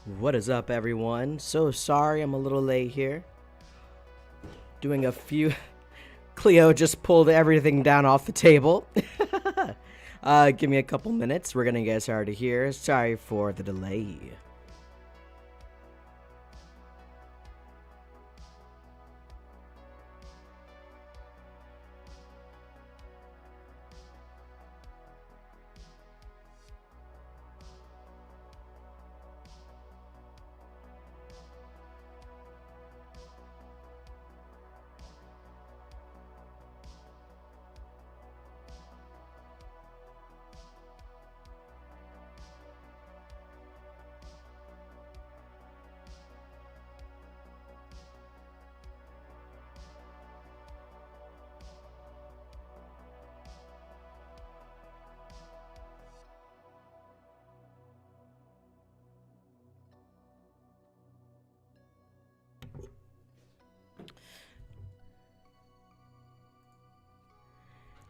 What is up, everyone? So sorry I'm a little late here. Doing a few. Cleo just pulled everything down off the table. Give me a couple minutes. We're gonna get started here. Sorry for the delay.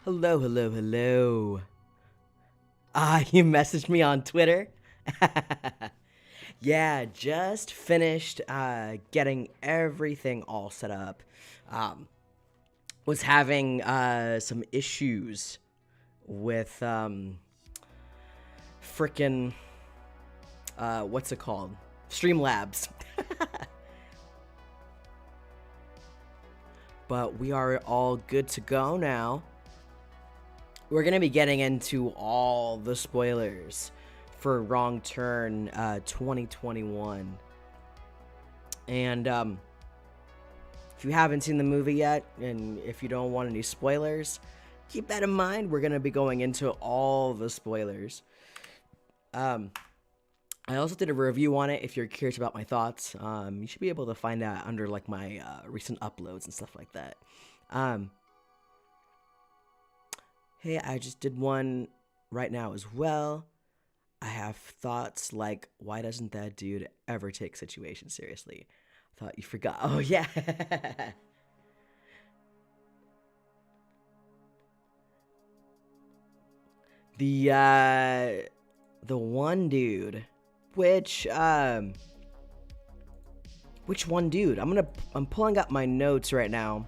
Hello. You messaged me on Twitter? Yeah, just finished getting everything all set up. Was having some issues with frickin' what's it called? Streamlabs. But we are all good to go now. We're going to be getting into all the spoilers for Wrong Turn 2021. And if you haven't seen the movie yet, and if you don't want any spoilers, keep that in mind. We're going to be going into all the spoilers. I also did a review on it. If you're curious about my thoughts, you should be able to find that under like my recent uploads and stuff like that. Hey, I just did one right now as well. I have thoughts like, why doesn't that dude ever take situations seriously? I thought you forgot. Oh, yeah. The one dude, which one dude? I'm pulling up my notes right now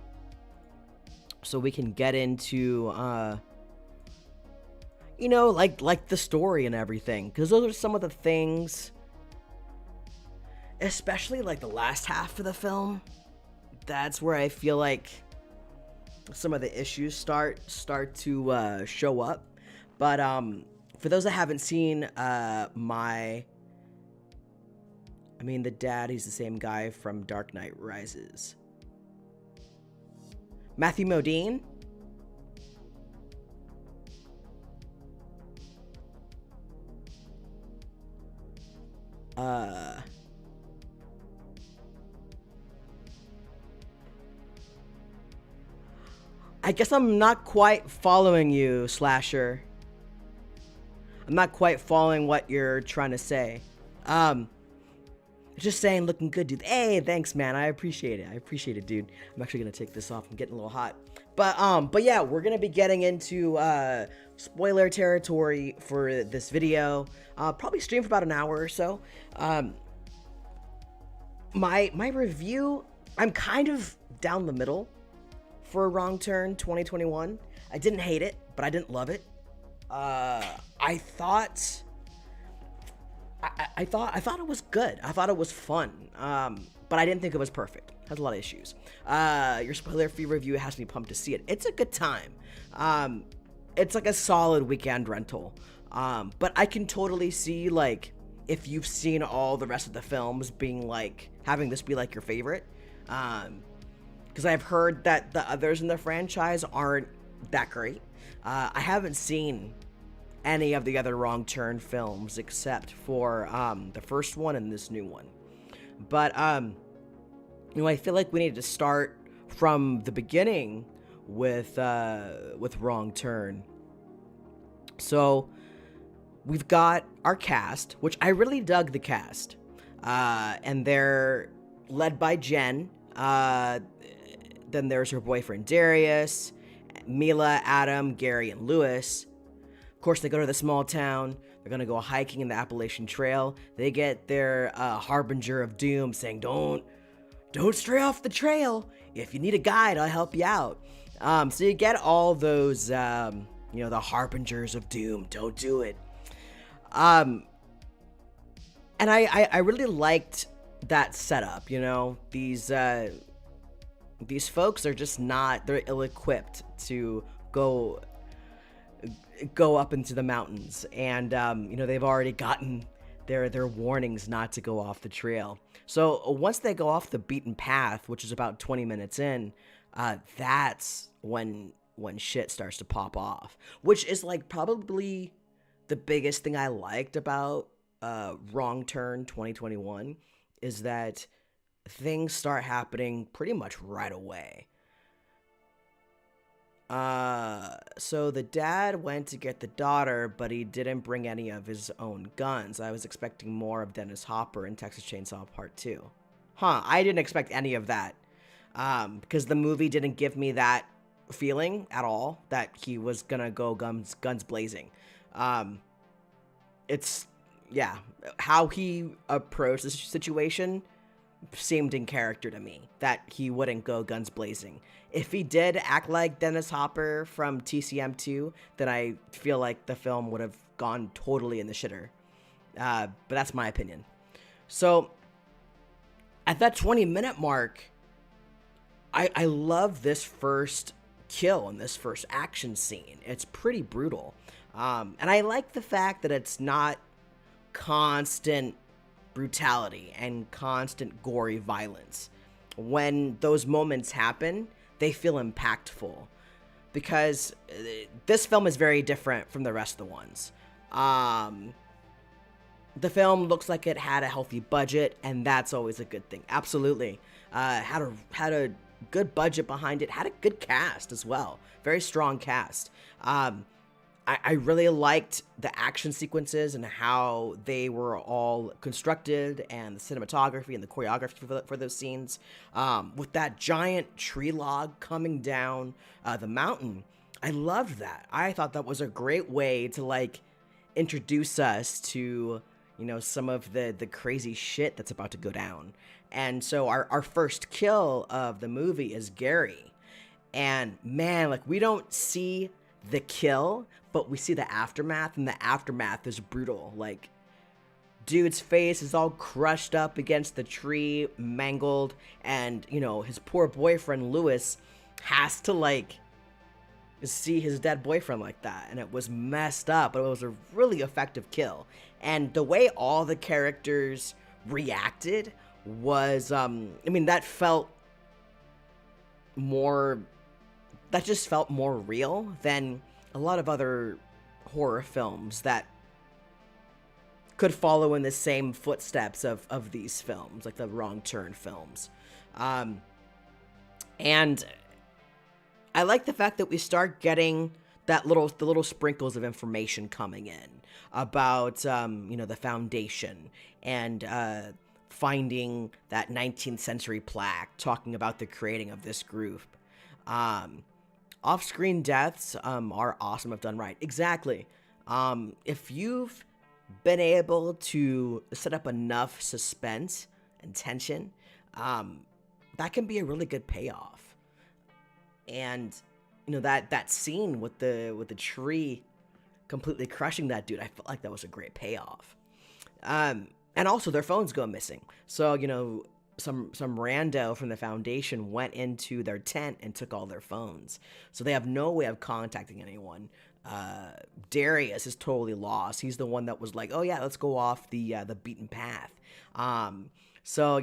so we can get into you know, like the story and everything, because those are some of the things, especially like the last half of the film. That's where I feel like some of the issues start to show up. But for those that haven't seen the dad, he's the same guy from Dark Knight Rises. Matthew Modine. I guess I'm not quite following you, Slasher. I'm not quite following what you're trying to say. Just saying, looking good, dude. Hey, thanks, man. I appreciate it, dude. I'm actually gonna take this off. I'm getting a little hot. But yeah, we're gonna be getting into spoiler territory for this video. Probably stream for about an hour or so. My review, I'm kind of down the middle for Wrong Turn 2021. I didn't hate it, but I didn't love it. I thought it was good. I thought it was fun. But I didn't think it was perfect. Has a lot of issues. Your spoiler-free review has me pumped to see it. It's a good time. It's like a solid weekend rental. But I can totally see, like, if you've seen all the rest of the films being like, having this be like your favorite. Because I've heard that the others in the franchise aren't that great. I haven't seen any of the other Wrong Turn films except for the first one and this new one. But you know, I feel like we need to start from the beginning with Wrong Turn. So we've got our cast, which I really dug the cast, and they're led by Jen. Then there's her boyfriend Darius, Mila, Adam, Gary, and Lewis. course, they go to the small town. They're gonna go hiking in the Appalachian Trail. They get their harbinger of doom saying, "Don't stray off the trail. If you need a guide, I'll help you out." So you get all those, the harbingers of doom. Don't do it. And I really liked that setup. These folks are just not. They're ill-equipped to go up into the mountains, and they've already gotten their warnings not to go off the trail. So once they go off the beaten path, which is about 20 minutes in, that's when shit starts to pop off, which is like probably the biggest thing I liked about Wrong Turn 2021 is that things start happening pretty much right away. So the dad went to get the daughter, but he didn't bring any of his own guns. I was expecting more of Dennis Hopper in Texas Chainsaw Part 2. I didn't expect any of that. Because the movie didn't give me that feeling at all, that he was gonna go guns blazing. How he approached this situation seemed in character to me, that he wouldn't go guns blazing. If he did act like Dennis Hopper from TCM2, then I feel like the film would have gone totally in the shitter. But that's my opinion. So at that 20-minute mark, I love this first kill and this first action scene. It's pretty brutal. And I like the fact that it's not constant brutality and constant gory violence. When those moments happen, they feel impactful, because this film is very different from the rest of the ones. The film looks like it had a healthy budget, and that's always a good thing. Absolutely. Had a good budget behind it, had a good cast as well. Very strong cast. I really liked the action sequences and how they were all constructed, and the cinematography and the choreography for those scenes. With that giant tree log coming down the mountain, I loved that. I thought that was a great way to introduce us to some of the crazy shit that's about to go down. And so our first kill of the movie is Gary, and man, we don't see the kill, but we see the aftermath, and the aftermath is brutal. Dude's face is all crushed up against the tree, mangled, and his poor boyfriend Lewis has to see his dead boyfriend like that, and it was messed up, but it was a really effective kill. And the way all the characters reacted was that just felt more real than a lot of other horror films that could follow in the same footsteps of these films, like the Wrong Turn films. And I like the fact that we start getting the little sprinkles of information coming in about the Foundation, and finding that 19th century plaque talking about the creating of this group. Off-screen deaths are awesome if done right. Exactly. If you've been able to set up enough suspense and tension, that can be a really good payoff. And that scene with the tree completely crushing that dude, I felt like that was a great payoff. And also their phones go missing. So some rando from the Foundation went into their tent and took all their phones. So they have no way of contacting anyone. Darius is totally lost. He's the one that was like, oh yeah, let's go off the beaten path. So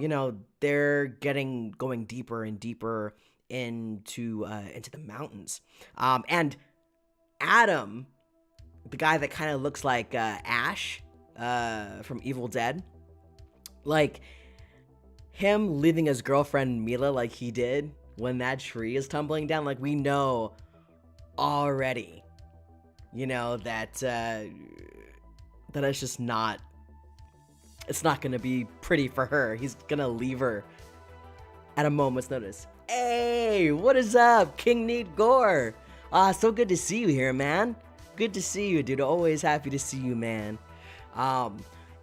they're going deeper and deeper into the mountains. And Adam, the guy that kind of looks like Ash from Evil Dead, him leaving his girlfriend Mila like he did when that tree is tumbling down, we know already, that it's just not, it's not gonna be pretty for her. He's gonna leave her at a moment's notice. Hey, what is up, King Nate Gore? So good to see you here, man. Good to see you, dude. Always happy to see you, man.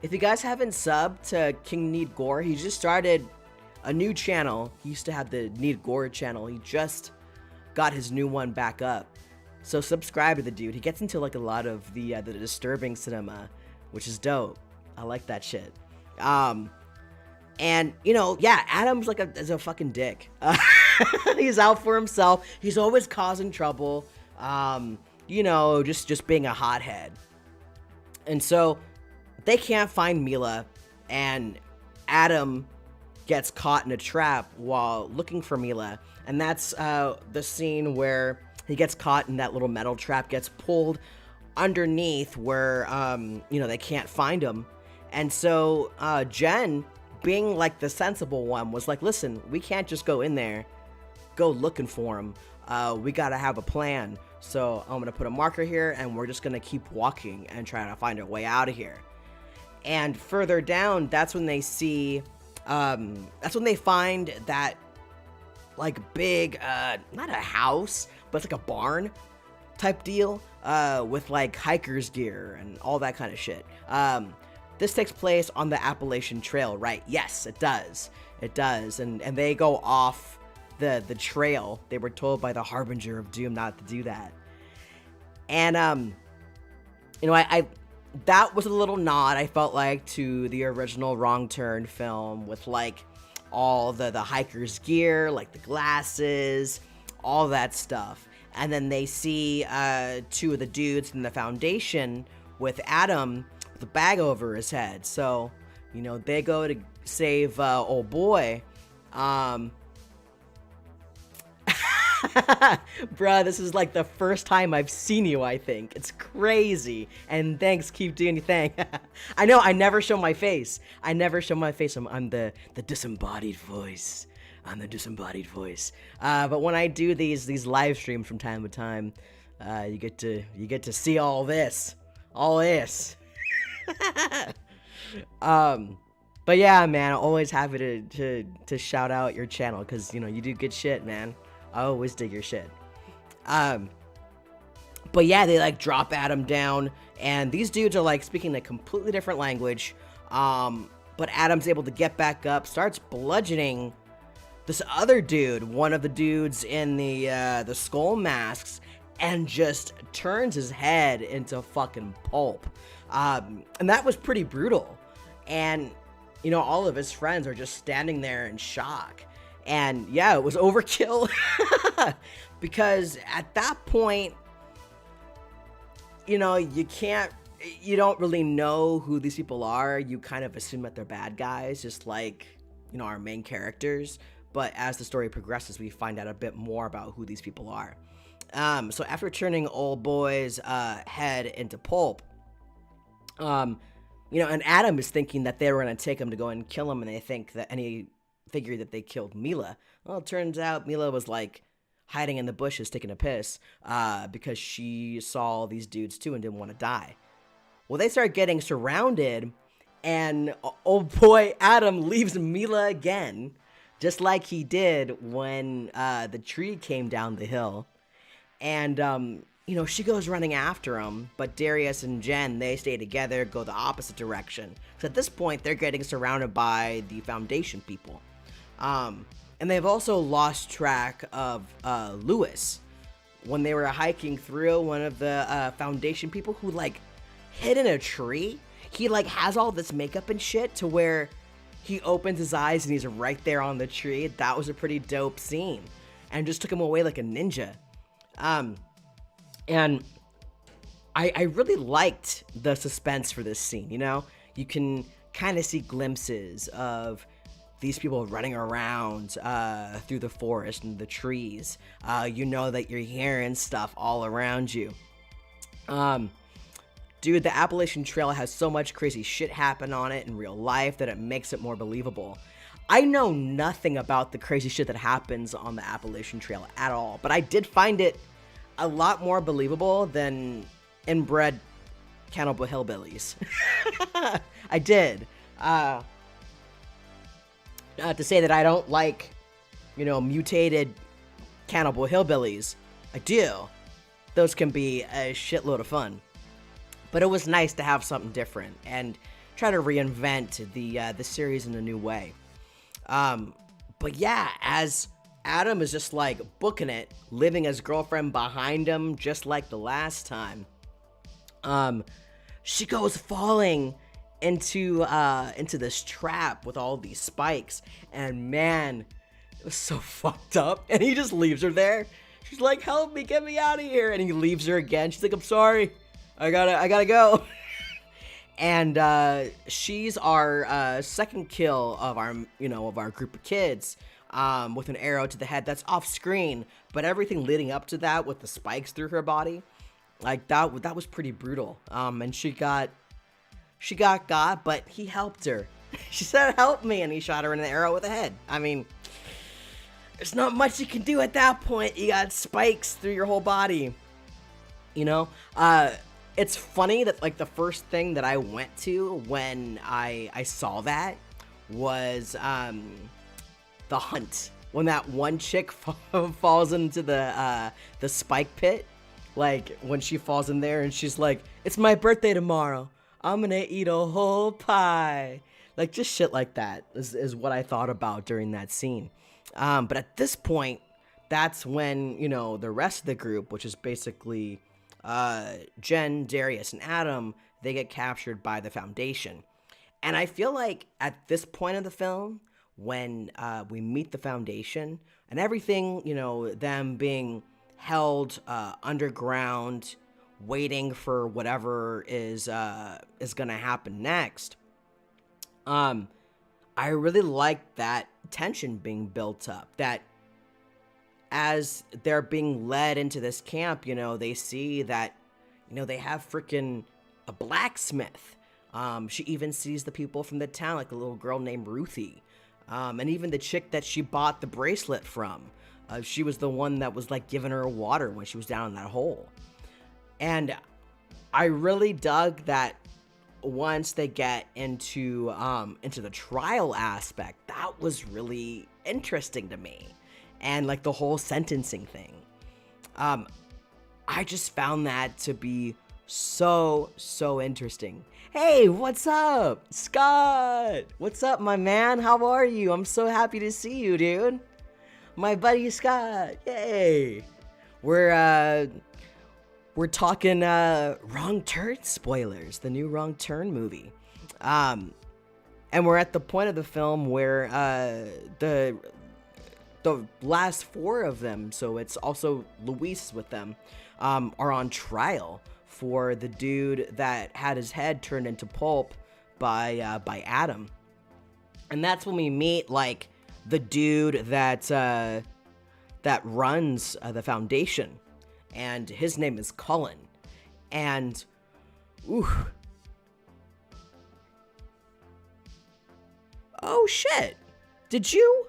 If you guys haven't subbed to King Need Gore, he just started a new channel. He used to have the Need Gore channel. He just got his new one back up. So subscribe to the dude. He gets into like a lot of the disturbing cinema, which is dope. I like that shit. And you know, yeah, Adam's like is a fucking dick. He's out for himself. He's always causing trouble. You know, just being a hothead. And so they can't find Mila, and Adam gets caught in a trap while looking for Mila. And that's the scene where he gets caught in that little metal trap, gets pulled underneath where, you know, they can't find him. And so Jen, being like the sensible one, was like, listen, we can't just go in there, go looking for him. We gotta have a plan. So I'm gonna put a marker here, and we're just gonna keep walking and try to find our way out of here. And further down, that's when they see, that's when they find that, like, big, not a house, but it's like a barn type deal, with, like, hiker's gear and all that kind of shit. This takes place on the Appalachian Trail, right? Yes, it does. It does. And they go off the trail. They were told by the Harbinger of Doom not to do that. And, you know, I that was a little nod, I felt like, to the original Wrong Turn film with, like, all the hiker's gear, like the glasses, all that stuff. And then they see two of the dudes in the Foundation with Adam with a bag over his head. So, you know, they go to save old boy. Bruh, this is like the first time I've seen you, I think. It's crazy. And thanks, keep doing your thing. I know, I never show my face. I'm the disembodied voice. I'm the disembodied voice. But when I do these live streams from time to time, you get to see all this. All this. But yeah, man, I'm always happy to shout out your channel, because, you know, you do good shit, man. I always dig your shit. But yeah, they like drop Adam down, and these dudes are like speaking a completely different language. But Adam's able to get back up, starts bludgeoning this other dude, one of the dudes in the skull masks, and just turns his head into fucking pulp. And that was pretty brutal. And, you know, all of his friends are just standing there in shock. And yeah, it was overkill. Because at that point, you know, you don't really know who these people are. You kind of assume that they're bad guys, just like, you know, our main characters. But as the story progresses, we find out a bit more about who these people are. So after turning old boy's head into pulp, you know, and Adam is thinking that they were going to take him to go and kill him, and they think that any figured that they killed Mila. Well, it turns out Mila was like hiding in the bushes taking a piss because she saw these dudes too and didn't want to die. Well, they start getting surrounded, and old boy Adam leaves Mila again, just like he did when the tree came down the hill. And you know, she goes running after him, but Darius and Jen, they stay together, go the opposite direction. So at this point, they're getting surrounded by the Foundation people. And they've also lost track of Lewis. When they were hiking through, one of the Foundation people who, like, hid in a tree, he, like, has all this makeup and shit to where he opens his eyes and he's right there on the tree. That was a pretty dope scene. And just took him away like a ninja. And I really liked the suspense for this scene, you know? You can kind of see glimpses of these people running around through the forest and the trees. You know that you're hearing stuff all around you. Dude, the Appalachian Trail has so much crazy shit happen on it in real life that it makes it more believable. I know nothing about the crazy shit that happens on the Appalachian Trail at all, but I did find it a lot more believable than inbred cannibal hillbillies. I did. To say that I don't like, you know, mutated cannibal hillbillies. I do. those can be a shitload of fun. But it was nice to have something different and try to reinvent the series in a new way. But yeah, as Adam is just like booking it, leaving his girlfriend behind him, just like the last time. She goes falling into this trap with all these spikes, and man, it was so fucked up. And he just leaves her there. She's like, "Help me, get me out of here!" And he leaves her again. She's like, "I'm sorry, I gotta go." And she's our second kill of our group of kids, with an arrow to the head. That's off screen, but everything leading up to that with the spikes through her body, like that was pretty brutal. And she got, but he helped her. She said, "Help me," and he shot her in the arrow with a head. I mean, there's not much you can do at that point. You got spikes through your whole body. It's funny that like the first thing that I went to when I saw that was the hunt. When that one chick falls into the spike pit, like when she falls in there and she's like, "It's my birthday tomorrow. I'm gonna eat a whole pie." Like just shit like that is what I thought about during that scene. But at this point, that's when, the rest of the group, which is basically Jen, Darius, and Adam, they get captured by the Foundation. And I feel like at this point of the film, when we meet the Foundation and everything, them being held underground, waiting for whatever is gonna happen next, I really like that tension being built up, that as they're being led into this camp, they see that, they have freaking a blacksmith. She even sees the people from the town, like a little girl named Ruthie. And even the chick that she bought the bracelet from. She was the one that was like giving her water when she was down in that hole. And I really dug that once they get into the trial aspect. That was really interesting to me. And like the whole sentencing thing. I just found that to be so interesting. Hey, what's up? Scott! What's up, my man? How are you? I'm so happy to see you, dude. My buddy Scott. Yay! We're talking Wrong Turn spoilers, the new Wrong Turn movie. And we're at the point of the film where the last four of them, so it's also Luis with them, are on trial for the dude that had his head turned into pulp by Adam. And that's when we meet like the dude that runs the Foundation, and his name is Cullen. And oh shit, did you?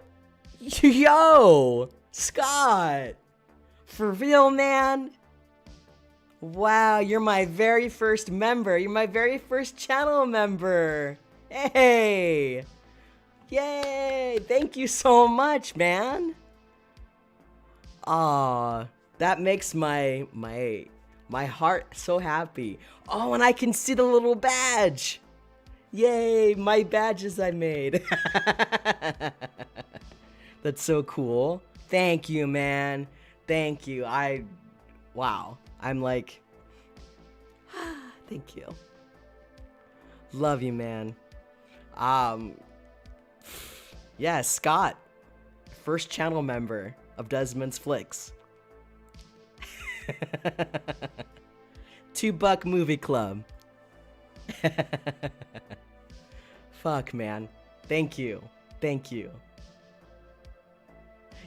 Yo, Scott, for real, man? Wow, you're my very first member. You're my very first channel member. Hey, yay! Thank you so much, man. Aw, that makes my heart so happy. Oh, and I can see the little badge. Yay, my badges I made. That's so cool. Thank you, man. Thank you. Wow. I'm like, thank you. Love you, man. Yeah, Scott, first channel member of Desmond's Flicks. $2 movie club. Fuck, man. Thank you.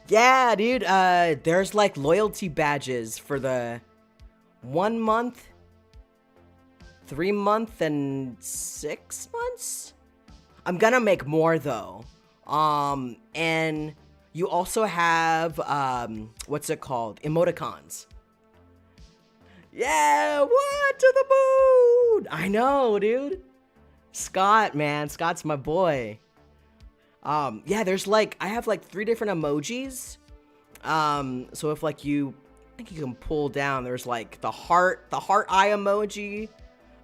Yeah, dude, there's like loyalty badges for the 1 month, 3 month, and 6 months. I'm gonna make more though. And you also have what's it called? Emoticons. Yeah, what, to the moon? I know, dude. Scott, man, Scott's my boy. Yeah, there's like, I have like 3 different emojis. So if like you think you can pull down. There's like the heart eye emoji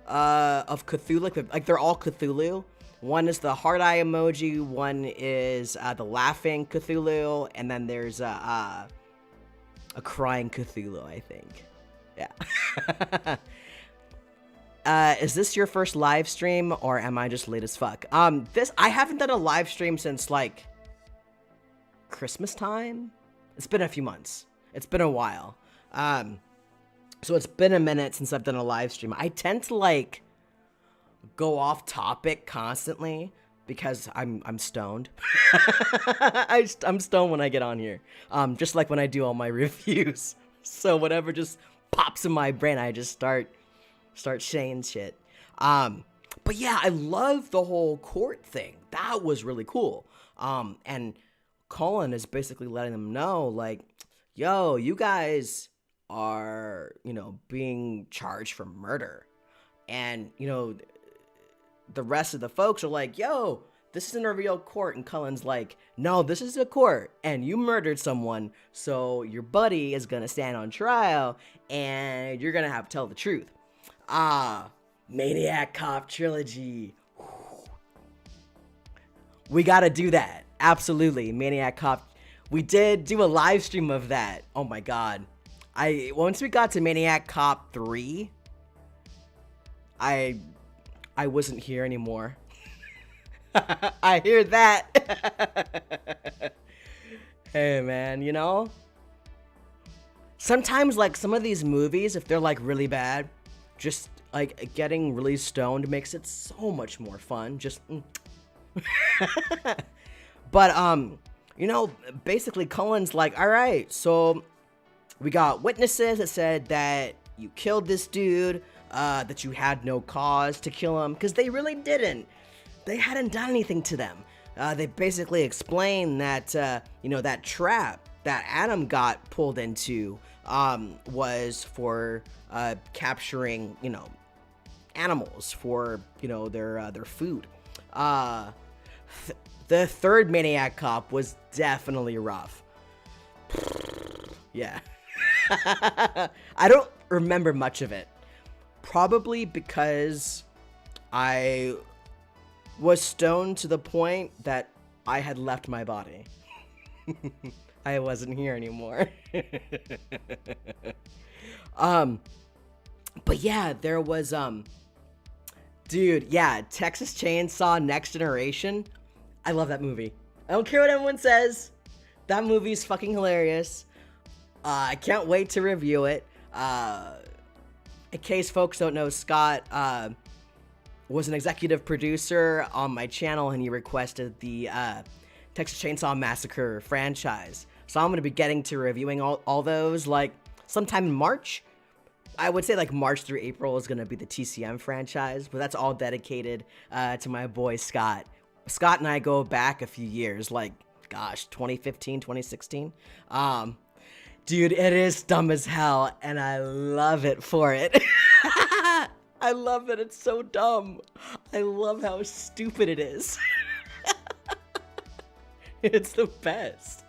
of Cthulhu. Like they're all Cthulhu. One is the heart eye emoji. One is the laughing Cthulhu, and then there's a crying Cthulhu, I think. Yeah. Is this your first live stream, or am I just late as fuck? I haven't done a live stream since like Christmas time. It's been a few months. It's been a while. So it's been a minute since I've done a live stream. I tend to like go off topic constantly because I'm stoned. I'm stoned when I get on here. Just like when I do all my reviews. So whatever just pops in my brain, I just start saying shit. But yeah, I love the whole court thing. That was really cool. And Cullen is basically letting them know, like, yo, you guys are, being charged for murder. And, the rest of the folks are like, yo, this isn't a real court. And Cullen's like, no, this is a court. And you murdered someone. So your buddy is going to stand on trial. And you're going to have to tell the truth. Maniac Cop trilogy. We got to do that. Absolutely. Maniac Cop. We did do a live stream of that. Oh my God. Once we got to Maniac Cop 3, I wasn't here anymore. I hear that. Hey man, sometimes like some of these movies, if they're like really bad, just like getting really stoned makes it so much more fun. Just but basically Cullen's like, all right, so we got witnesses that said that you killed this dude, that you had no cause to kill him, because they really didn't. They hadn't done anything to them. They basically explained that, that trap that Adam got pulled into was for capturing, animals for, their food. The third Maniac Cop was definitely rough. Yeah. I don't remember much of it. Probably because I was stoned to the point that I had left my body. I wasn't here anymore. But yeah, there was, dude, yeah, Texas Chainsaw Next Generation. I love that movie. I don't care what everyone says. That movie's fucking hilarious. I can't wait to review it. In case folks don't know, Scott was an executive producer on my channel, and he requested the Texas Chainsaw Massacre franchise. So I'm going to be getting to reviewing all those like sometime in March. I would say like March through April is going to be the TCM franchise, but that's all dedicated to my boy Scott. Scott and I go back a few years, like, gosh, 2015, 2016. Dude, it is dumb as hell, and I love it for it. I love that it's so dumb. I love how stupid it is. It's the best.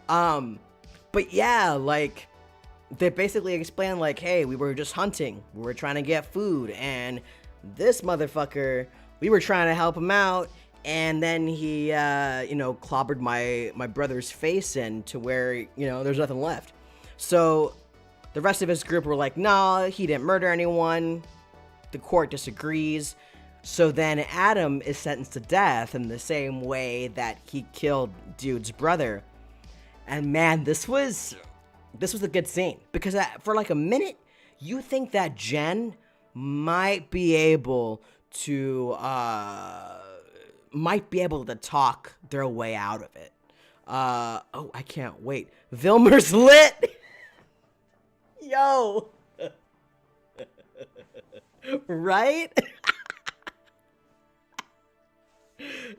But yeah, like, they basically explain, like, hey, we were just hunting. We were trying to get food, and this motherfucker, we were trying to help him out, and then he, clobbered my brother's face in to where, there's nothing left. So the rest of his group were like, nah, he didn't murder anyone. The court disagrees. So then Adam is sentenced to death in the same way that he killed dude's brother. And man, this was a good scene, because for like a minute, you think that Jen might be able to talk their way out of it. Oh, I can't wait. Vilmer's lit. Yo. Right?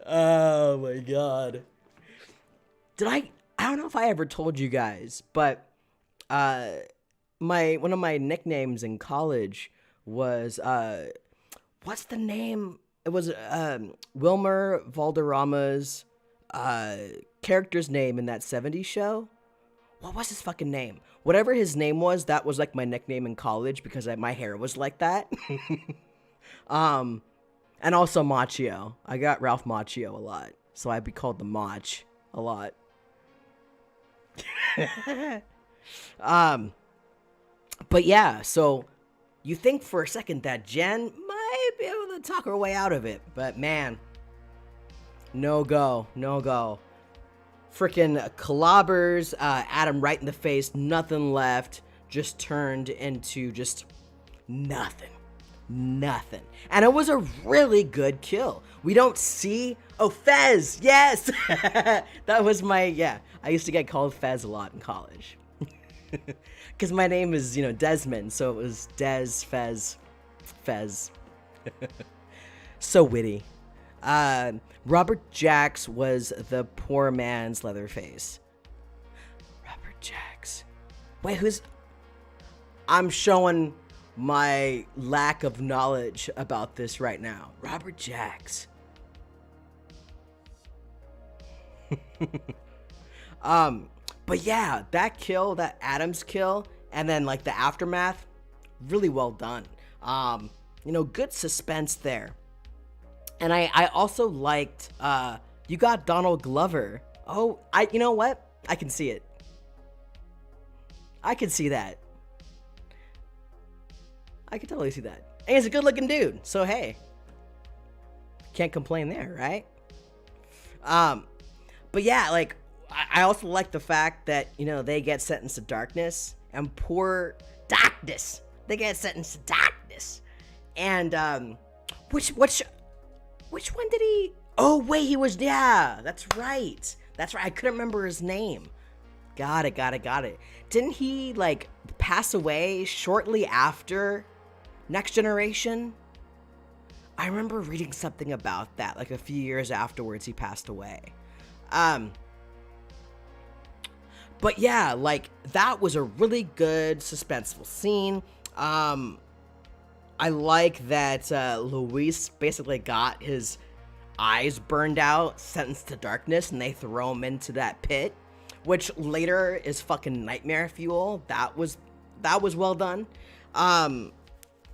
Oh my God. I don't know if I ever told you guys, but one of my nicknames in college was what's the name? It was Wilmer Valderrama's character's name in that 70s show what was his fucking name? Whatever his name was, that was like my nickname in college because my hair was like that. And also Machio. I got Ralph Macchio a lot, so I'd be called the Mach a lot. But yeah, so you think for a second that Jen might be able to talk her way out of it, but man, no go. Freaking clobbers Adam right in the face, nothing left, just turned into just nothing. And it was a really good kill. We don't see, oh, Fez, yes! That was I used to get called Fez a lot in college. Because my name is, Desmond, so it was Des, Fez. So witty. Robert Jacks was the poor man's Leatherface. Robert Jacks. Wait, I'm showing my lack of knowledge about this right now. Robert Jacks. But yeah, that kill, that Adams kill, and then like the aftermath, really well done. Good suspense there. And I also liked, you got Donald Glover. Oh, you know what? I can see it. I can see that. I can totally see that. And he's a good looking dude, so hey. Can't complain there, right? But yeah, like, I also like the fact that, they get sentenced to darkness, and poor darkness. They get sentenced to darkness. And, which one did he? Oh, wait, that's right. I couldn't remember his name. Got it. Didn't he, like, pass away shortly after Next Generation? I remember reading something about that, like a few years afterwards he passed away. But yeah, like, that was a really good suspenseful scene. I like that Luis basically got his eyes burned out, sentenced to darkness, and they throw him into that pit, which later is fucking nightmare fuel. That was well done. And,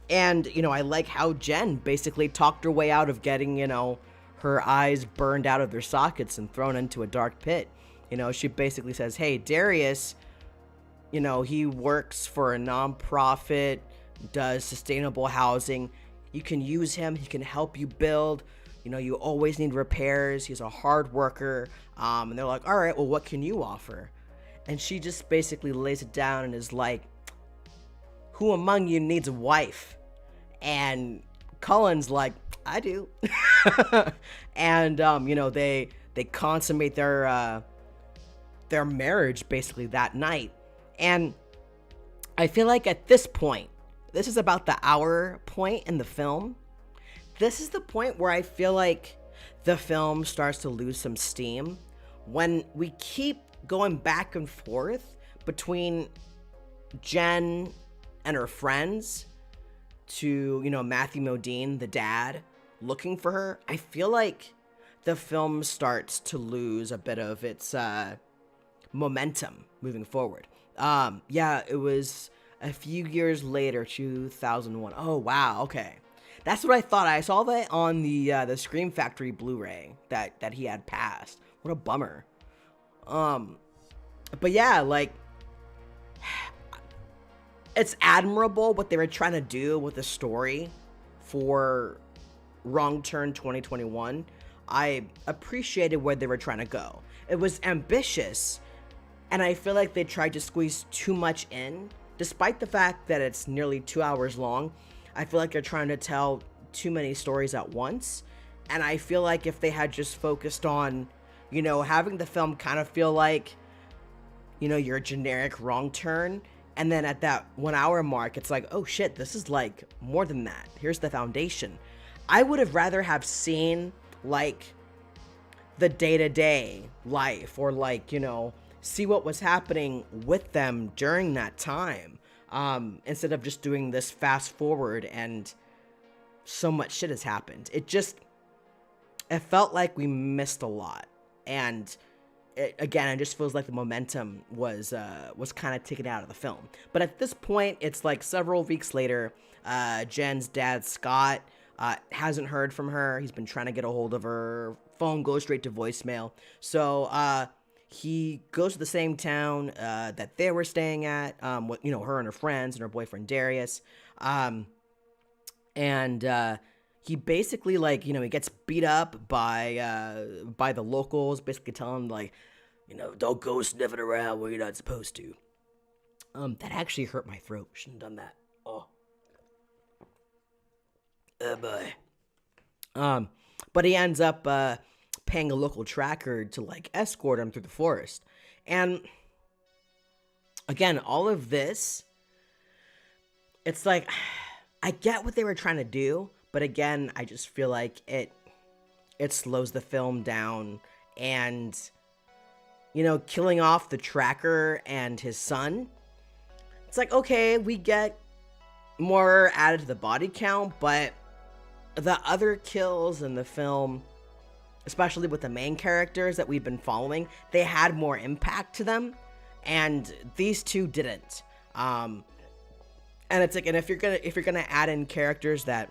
I like how Jen basically talked her way out of getting, her eyes burned out of their sockets and thrown into a dark pit. She basically says, hey, Darius, he works for a nonprofit, does sustainable housing. You can use him. He can help you build. You always need repairs. He's a hard worker. And they're like, all right, well, what can you offer? And she just basically lays it down and is like, who among you needs a wife? And Cullen's like, I do. And, they consummate their marriage basically that night. And I feel like at this point, this is about the hour point in the film. This is the point where I feel like the film starts to lose some steam when we keep going back and forth between Jen and her friends to, Matthew Modine, the dad, looking for her. I feel like the film starts to lose a bit of its momentum moving forward. It was a few years later, 2001. Oh, wow, okay. That's what I thought. I saw that on the Scream Factory Blu-ray that he had passed. What a bummer. But yeah, like, it's admirable what they were trying to do with the story for Wrong Turn 2021. I appreciated where they were trying to go. It was ambitious, and I feel like they tried to squeeze too much in. Despite the fact that it's nearly 2 hours long, I feel like they're trying to tell too many stories at once. And I feel like if they had just focused on, having the film kind of feel like, your generic Wrong Turn, and then at that 1 hour mark, it's like, oh shit, this is like more than that. Here's the foundation. I would have rather have seen like the day-to-day life, or like, see what was happening with them during that time, instead of just doing this fast forward and so much shit has happened. It felt like we missed a lot, and again, it just feels like the momentum was kind of taken out of the film. But at this point, it's like several weeks later. Jen's dad, Scott, hasn't heard from her. He's been trying to get a hold of her. Phone goes straight to voicemail. So he goes to the same town that they were staying at. With, her and her friends and her boyfriend Darius. And he basically, like, he gets beat up by the locals, basically telling him, like, don't go sniffing around where you're not supposed to. That actually hurt my throat. Shouldn't have done that. Oh boy. But he ends up paying a local tracker to, like, escort him through the forest. And again, all of this, it's like, I get what they were trying to do, but again, I just feel like it slows the film down. And killing off the tracker and his son, it's like, okay, we get more added to the body count, but the other kills in the film, especially with the main characters that we've been following, they had more impact to them, and these two didn't. And it's like, and if you're gonna add in characters that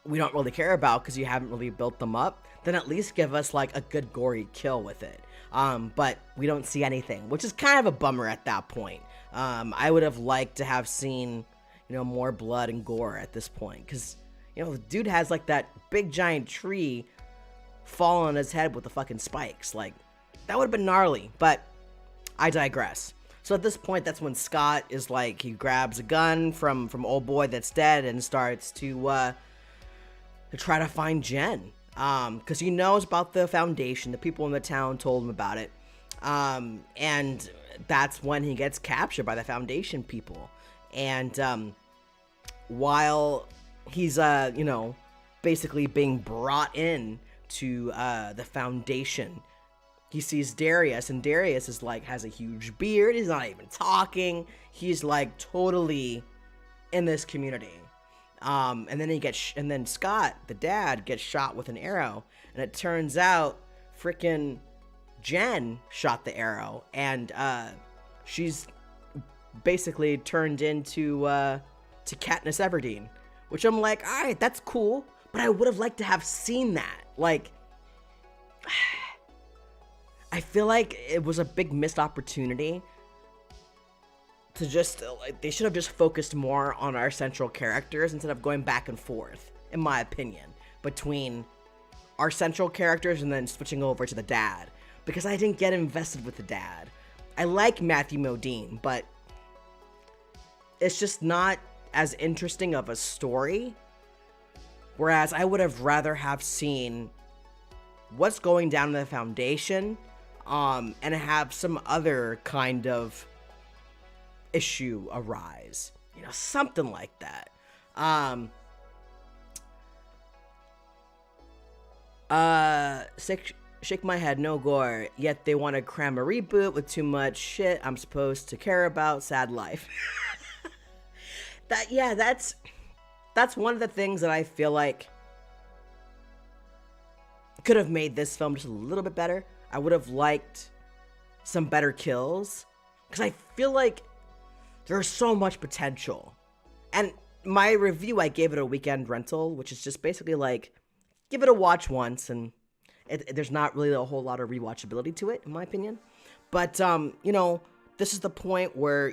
we don't really care about because you haven't really built them up, then at least give us like a good gory kill with it. But we don't see anything, which is kind of a bummer at that point. I would have liked to have seen, more blood and gore at this point, because the dude has like that big giant tree fall on his head with the fucking spikes. Like, that would have been gnarly, but I digress. So at this point, that's when Scott is like, he grabs a gun from old boy that's dead and starts to try to find Jen. Because he knows about the foundation. The people in the town told him about it. And that's when he gets captured by the foundation people. And while he's, basically being brought in to the foundation, he sees Darius, and Darius is like, has a huge beard. He's not even talking. He's like totally in this community. And then Scott, the dad, gets shot with an arrow, and it turns out frickin' Jen shot the arrow, and she's basically turned into to Katniss Everdeen, which I'm like, all right, that's cool, but I would have liked to have seen that. Like, I feel like it was a big missed opportunity to just, like, they should have just focused more on our central characters instead of going back and forth, in my opinion, between our central characters and then switching over to the dad, because I didn't get invested with the dad. I like Matthew Modine, but it's just not as interesting of a story, whereas I would have rather have seen what's going down in the foundation, and have some other kind of issue arise, something like that. Shake my head, no gore, yet they want to cram a reboot with too much shit I'm supposed to care about, sad life. That's one of the things that I feel like could have made this film just a little bit better. I would have liked some better kills, because I feel like there's so much potential. And my review, I gave it a weekend rental, which is just basically like, give it a watch once, and there's not really a whole lot of rewatchability to it, in my opinion. But, this is the point where,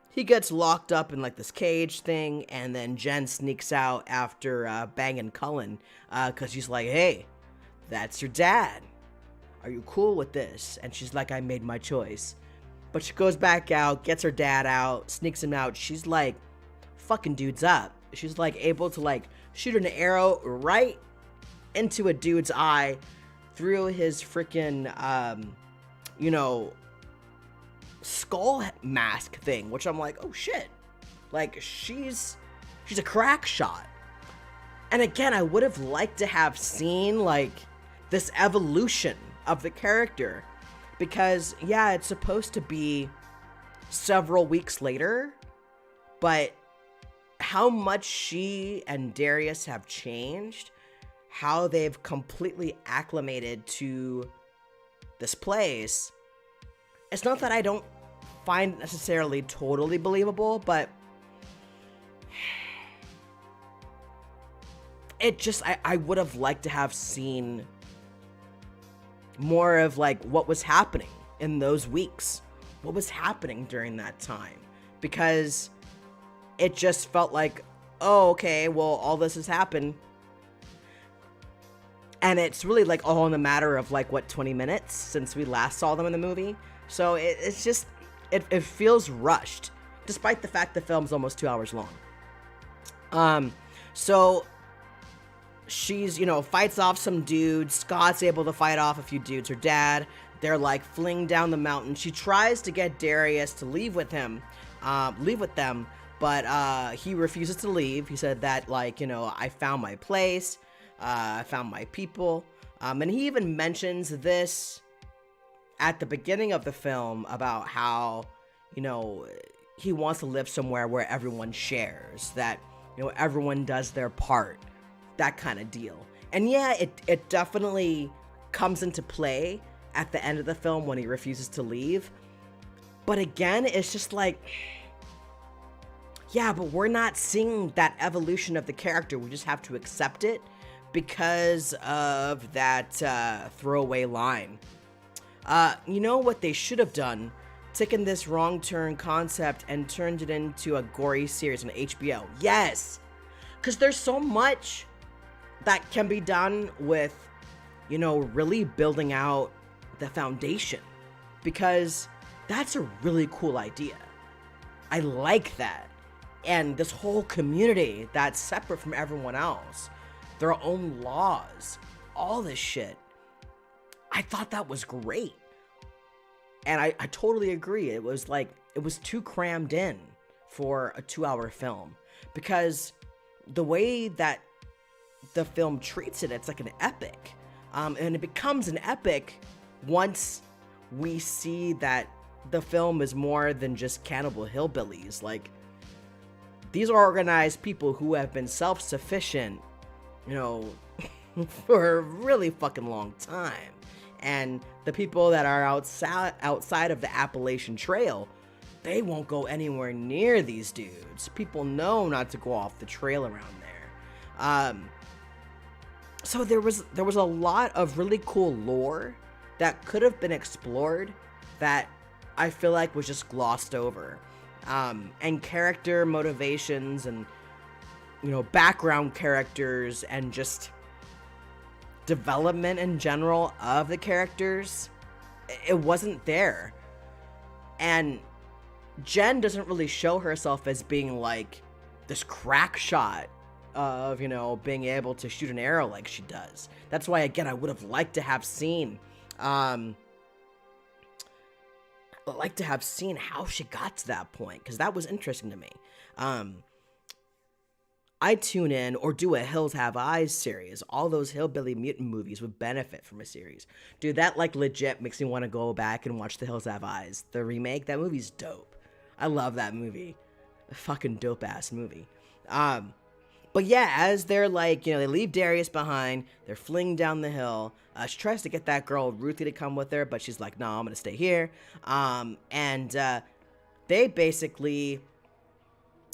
he gets locked up in like this cage thing, and then Jen sneaks out after banging Cullen, because she's like, hey, that's your dad. Are you cool with this? And she's like, I made my choice. But she goes back out, gets her dad out, sneaks him out. She's like, fucking dude's up. She's like able to like shoot an arrow right into a dude's eye through his freaking, skull mask thing, which I'm like, oh shit. Like, she's a crack shot. And again, I would have liked to have seen like this evolution of the character, because yeah, it's supposed to be several weeks later, but how much she and Darius have changed, how they've completely acclimated to this place, it's not that I don't find it necessarily totally believable, but it just, I would have liked to have seen more of like what was happening in those weeks, what was happening during that time, because it just felt like, oh, okay, well, all this has happened, and it's really like all in the matter of like, what, 20 minutes since we last saw them in the movie. So it's just, it feels rushed, despite the fact the film's almost 2 hours long. So she's, fights off some dudes. Scott's able to fight off a few dudes. Her dad, they're like fleeing down the mountain. She tries to get Darius to leave with them, but he refuses to leave. He said that, like, I found my place, I found my people, and he even mentions this at the beginning of the film about how, he wants to live somewhere where everyone shares, that, everyone does their part, that kind of deal. And yeah, it definitely comes into play at the end of the film when he refuses to leave. But again, it's just like, yeah, but we're not seeing that evolution of the character. We just have to accept it because of that throwaway line. You know what they should have done? Taken this wrong turn concept and turned it into a gory series on HBO. Yes! Because there's so much that can be done with, really building out the foundation. Because that's a really cool idea. I like that. And this whole community that's separate from everyone else, their own laws, all this shit. I thought that was great. And I totally agree. It was too crammed in for a 2-hour film, because the way that the film treats it, it's like an epic. And it becomes an epic once we see that the film is more than just cannibal hillbillies. Like, these are organized people who have been self-sufficient, for a really fucking long time. And the people that are outside of the Appalachian Trail, they won't go anywhere near these dudes. People know not to go off the trail around there. So there was a lot of really cool lore that could have been explored that I feel like was just glossed over. And character motivations and, background characters and just development in general of the characters, it wasn't there. And Jen doesn't really show herself as being like this crack shot of, being able to shoot an arrow like she does. That's why, again, I would have liked to have seen how she got to that point, because that was interesting to me. I tune in or do a Hills Have Eyes series. All those hillbilly mutant movies would benefit from a series. Dude, that like legit makes me want to go back and watch The Hills Have Eyes. The remake, that movie's dope. I love that movie. A fucking dope ass movie. But yeah, as they're like, they leave Darius behind, they're fleeing down the hill. She tries to get that girl Ruthie to come with her, but she's like, no, I'm gonna stay here. And they basically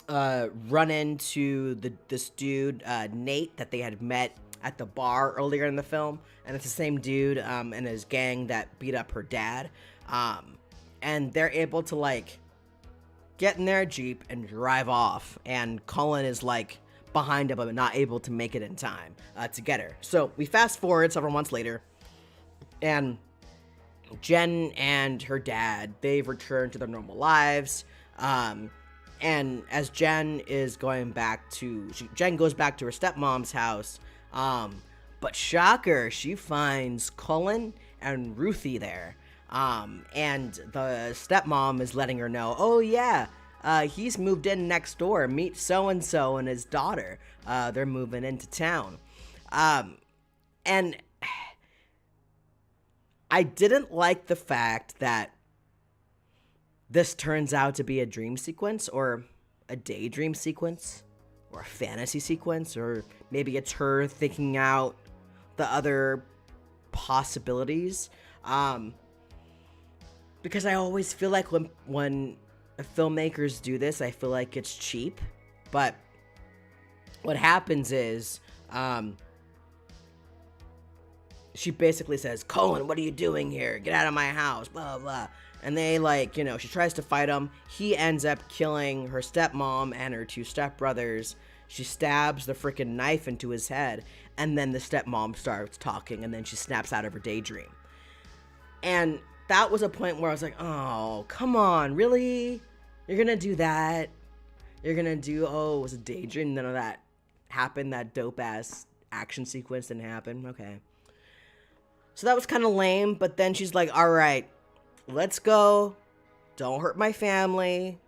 run into this dude, Nate, that they had met at the bar earlier in the film. And it's the same dude and his gang that beat up her dad. And they're able to like get in their Jeep and drive off. And Cullen is like behind him, but not able to make it in time to get her. So we fast forward several months later, and Jen and her dad, they've returned to their normal lives. And as Jen goes back to her stepmom's house, but shocker, she finds Cullen and Ruthie there. And the stepmom is letting her know, oh yeah, he's moved in next door. Meet so-and-so and his daughter. They're moving into town. And I didn't like the fact that this turns out to be a dream sequence, or a daydream sequence, or a fantasy sequence, or maybe it's her thinking out the other possibilities. Because I always feel like when filmmakers do this, I feel like it's cheap. But what happens is, she basically says, Colin, what are you doing here? Get out of my house, blah, blah. And they, like, you know, she tries to fight him. He ends up killing her stepmom and her 2 stepbrothers. She stabs the freaking knife into his head. And then the stepmom starts talking. And then she snaps out of her daydream. And that was a point where I was like, oh, come on, really? You're gonna do that? You're gonna do, oh, it was a daydream? None of that happened. That dope-ass action sequence didn't happen. Okay. So that was kind of lame, but then she's like, all right, let's go. Don't hurt my family.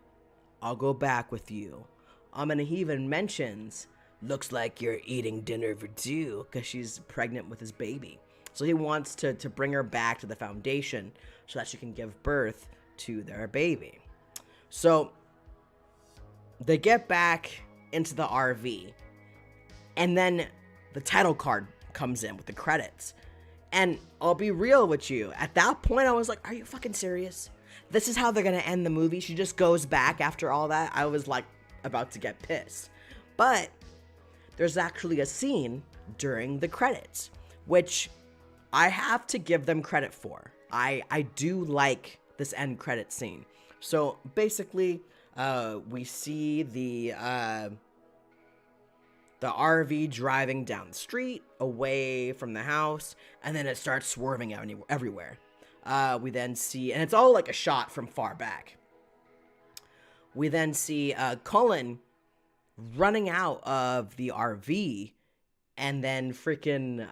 I'll go back with you. And he even mentions, looks like you're eating dinner for 2, because she's pregnant with his baby. So he wants to bring her back to the foundation so that she can give birth to their baby. So they get back into the RV, and then the title card comes in with the credits. And I'll be real with you. At that point, I was like, are you fucking serious? This is how they're going to end the movie? She just goes back after all that? I was, like, about to get pissed. But there's actually a scene during the credits, which I have to give them credit for. I do like this end credit scene. So, basically, we see the RV driving down the street away from the house, and then it starts swerving everywhere. We then see, and it's all like a shot from far back. We then see Cullen running out of the RV, and then freaking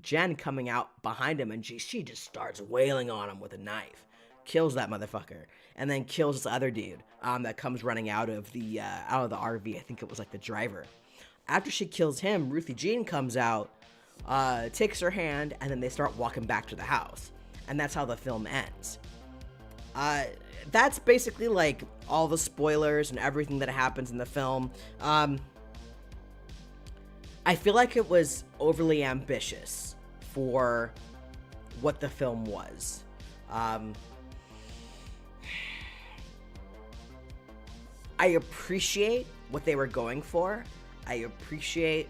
Jen coming out behind him, and she just starts wailing on him with a knife. Kills that motherfucker, and then kills this other dude that comes running out of the RV. I think it was like the driver. After she kills him, Ruthie Jean comes out, takes her hand, and then they start walking back to the house. And that's how the film ends. That's basically, like, all the spoilers and everything that happens in the film. I feel like it was overly ambitious for what the film was. I appreciate what they were going for. I appreciate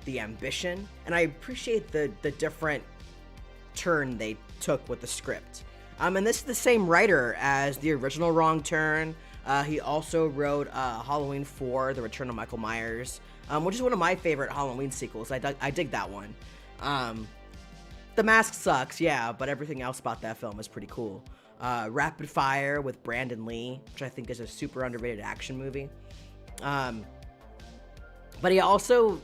the ambition, and I appreciate the different turn they took with the script. And this is the same writer as the original Wrong Turn. He also wrote Halloween 4, The Return of Michael Myers, which is one of my favorite Halloween sequels. I dig that one. The Mask sucks, yeah, but everything else about that film is pretty cool. Rapid Fire with Brandon Lee, which I think is a super underrated action movie. But he also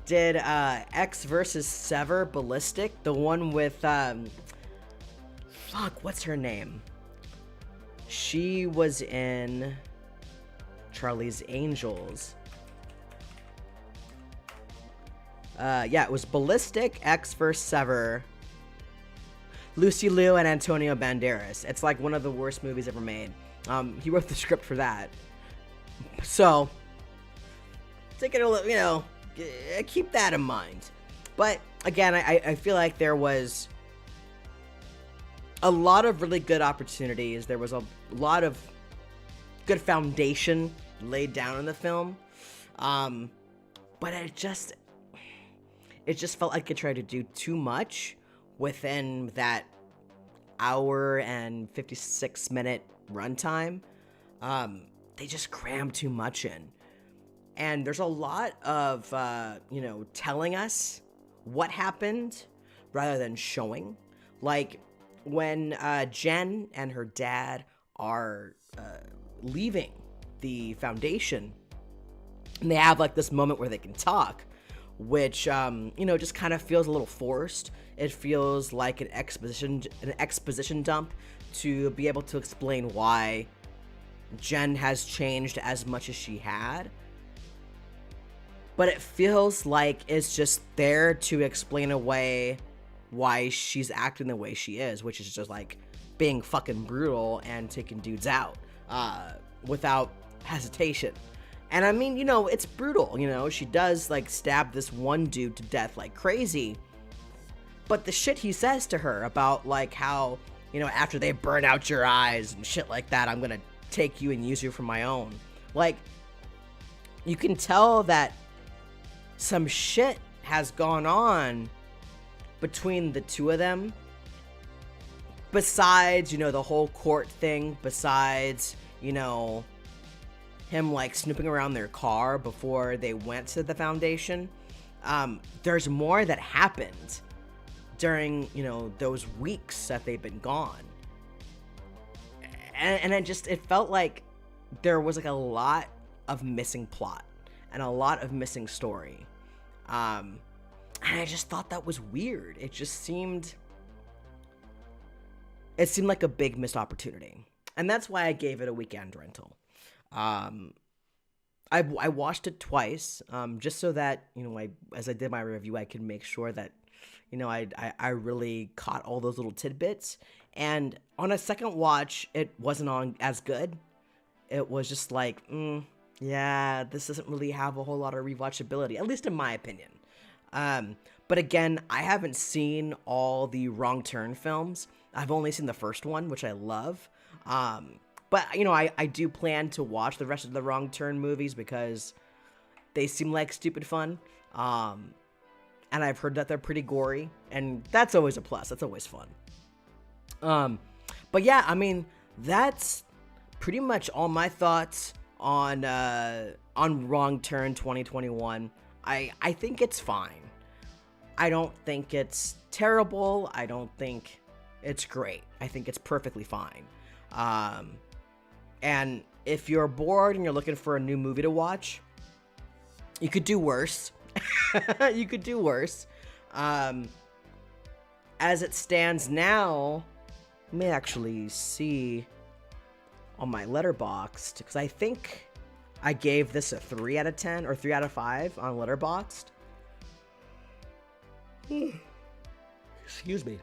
did X vs. Sever Ballistic, the one with, what's her name? She was in Charlie's Angels. Yeah, it was Ballistic, X vs. Sever, Lucy Liu, and Antonio Banderas. It's like one of the worst movies ever made. He wrote the script for that. So, take it a little, you know, keep that in mind. But again, I feel like there was a lot of really good opportunities. There was a lot of good foundation laid down in the film. But it just felt like it tried to do too much within that hour and 56-minute runtime. They just crammed too much in. And there's a lot of, telling us what happened rather than showing. Like, when Jen and her dad are leaving the foundation, and they have, like, this moment where they can talk, which, just kind of feels a little forced. It feels like an exposition dump to be able to explain why Jen has changed as much as she had. But it feels like it's just there to explain away why she's acting the way she is, which is just like being fucking brutal and taking dudes out without hesitation. And I mean, it's brutal, she does like stab this one dude to death like crazy. But the shit he says to her about like how, after they burn out your eyes and shit like that, I'm gonna take you and use you for my own. Like, you can tell that some shit has gone on between the two of them. Besides, the whole court thing, besides, him like snooping around their car before they went to the foundation. There's more that happened during, those weeks that they've been gone. And it felt like there was like a lot of missing plot and a lot of missing story. And I just thought that was weird. It seemed like a big missed opportunity. And that's why I gave it a weekend rental. I watched it twice, just so that, as I did my review, I could make sure that, I really caught all those little tidbits. And on a second watch, it wasn't on as good. It was just like, yeah, this doesn't really have a whole lot of rewatchability, at least in my opinion. But again, I haven't seen all the Wrong Turn films. I've only seen the first one, which I love. But, I do plan to watch the rest of the Wrong Turn movies because they seem like stupid fun. And I've heard that they're pretty gory, and that's always a plus. That's always fun. But yeah, that's pretty much all my thoughts on Wrong Turn 2021. I think it's fine. I don't think it's terrible. I don't think it's great. I think it's perfectly fine. And if you're bored and you're looking for a new movie to watch, you could do worse. You could do worse. As it stands now, you may actually see on my Letterboxd, because I think I gave this a 3 out of 10 or 3 out of 5 on Letterboxd. Excuse me.